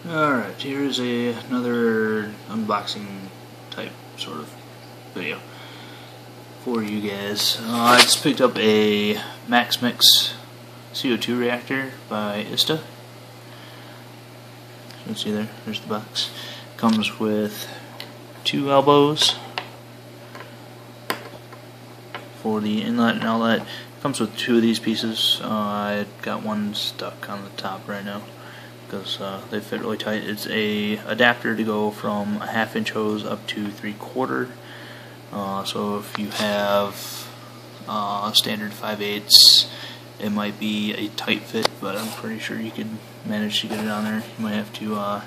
Alright, here's another unboxing type sort of video for you guys. I just picked up a Max Mix CO2 reactor by Ista. You can see there's the box. Comes with 2 elbows for the inlet and outlet. Comes with 2 of these pieces. I got one stuck on the top right now because they fit really tight. It's a adapter to go from a 1/2 inch hose up to 3/4. So if you have standard 5/8, it might be a tight fit, but I'm pretty sure you can manage to get it on there. You might have to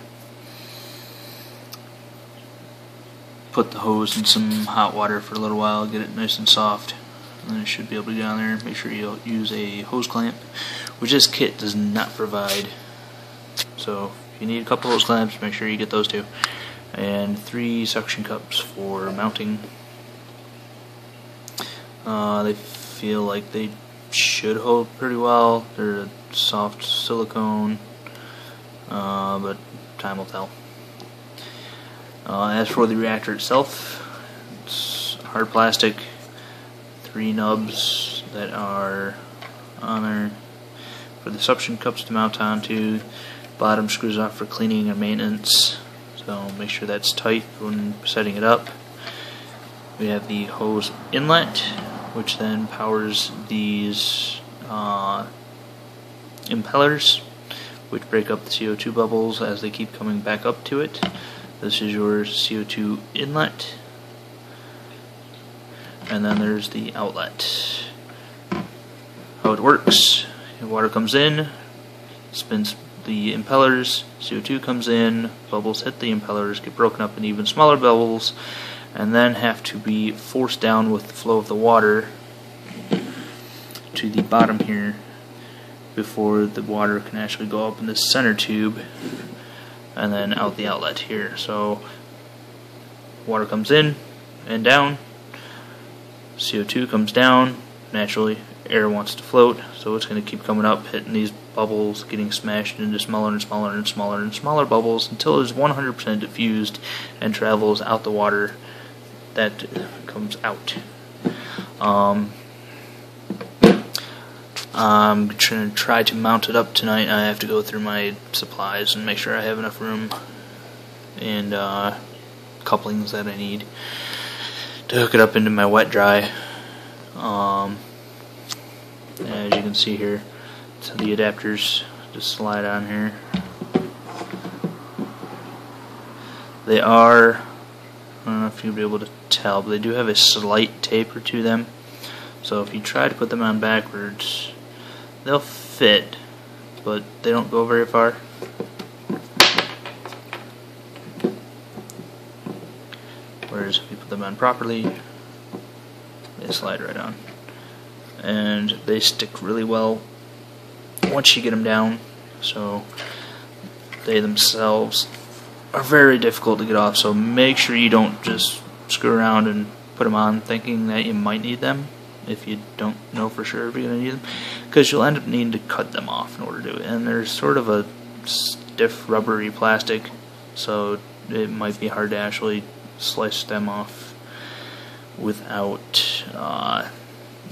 put the hose in some hot water for a little while, get it nice and soft, and then it should be able to get on there. Make sure you use a hose clamp, which this kit does not provide. So if you need a couple hose clamps, make sure you get those too. And 3 suction cups for mounting. They feel like they should hold pretty well. They're a soft silicone, but time will tell. As for the reactor itself, it's hard plastic, 3 nubs that are on there for the suction cups to mount onto. Bottom screws off for cleaning and maintenance, so make sure that's tight when setting it up. We have the hose inlet, which then powers these impellers, which break up the CO2 bubbles as they keep coming back up to it. This is your CO2 inlet, and then there's the outlet. How it works: water comes in, spins the impellers, CO2 comes in, bubbles hit the impellers, get broken up in even smaller bubbles, and then have to be forced down with the flow of the water to the bottom here before the water can actually go up in this center tube and then out the outlet here. So water comes in and down, CO2 comes down, naturally air wants to float, so it's going to keep coming up, hitting these bubbles, getting smashed into smaller and smaller and smaller and smaller bubbles until it's 100% diffused and travels out the water that comes out. I'm going to try to mount it up tonight. I have to go through my supplies and make sure I have enough room and couplings that I need to hook it up into my wet dry. As you can see here, so the adapters just slide on here. They are, I don't know if you'll be able to tell, but they do have a slight taper to them. So if you try to put them on backwards, they'll fit, but they don't go very far. Whereas if you put them on properly, they slide right on. And they stick really well once you get them down, so they themselves are very difficult to get off. So make sure you don't just screw around and put them on thinking that you might need them if you don't know for sure if you're going to need them, because you'll end up needing to cut them off in order to do it. And they're sort of a stiff rubbery plastic, so it might be hard to actually slice them off without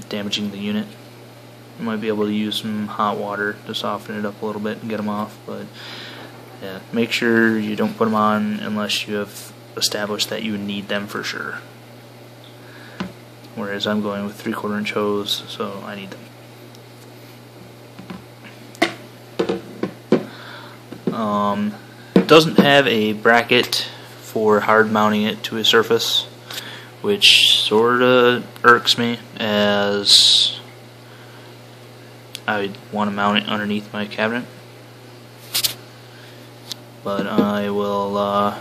damaging the unit. You might be able to use some hot water to soften it up a little bit and get them off, but yeah, make sure you don't put them on unless you have established that you need them for sure. Whereas I'm going with 3/4 inch hose, so I need them. It doesn't have a bracket for hard mounting it to a surface, which sorta irks me, as I want to mount it underneath my cabinet. But I will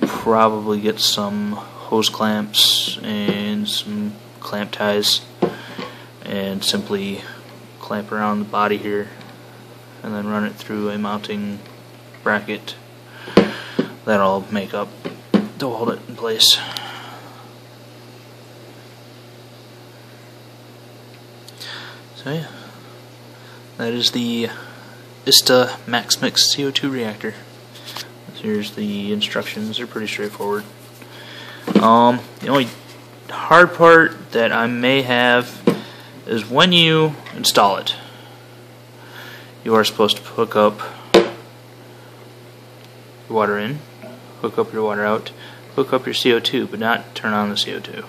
probably get some hose clamps and some clamp ties and simply clamp around the body here and then run it through a mounting bracket that'll make up to hold it in place. So yeah, that is the Ista Max Mix CO2 reactor. Here's the instructions. They're pretty straightforward. The only hard part that I may have is when you install it. You are supposed to hook up your water in, hook up your water out, hook up your CO2, but not turn on the CO2.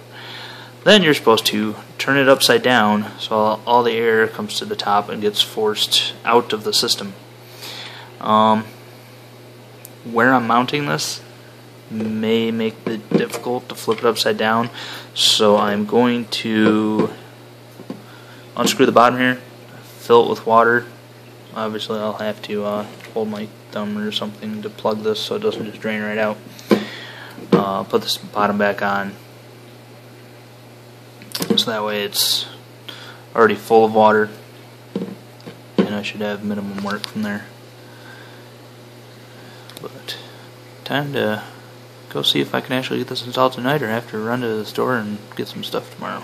Then you're supposed to turn it upside down so all the air comes to the top and gets forced out of the system. Where I'm mounting this may make it difficult to flip it upside down, so I'm going to unscrew the bottom here, fill it with water. Obviously I'll have to hold my thumb or something to plug this so it doesn't just drain right out. Put this bottom back on, so that way it's already full of water, and I should have minimum work from there. But time to go see if I can actually get this installed tonight, or have to run to the store and get some stuff tomorrow.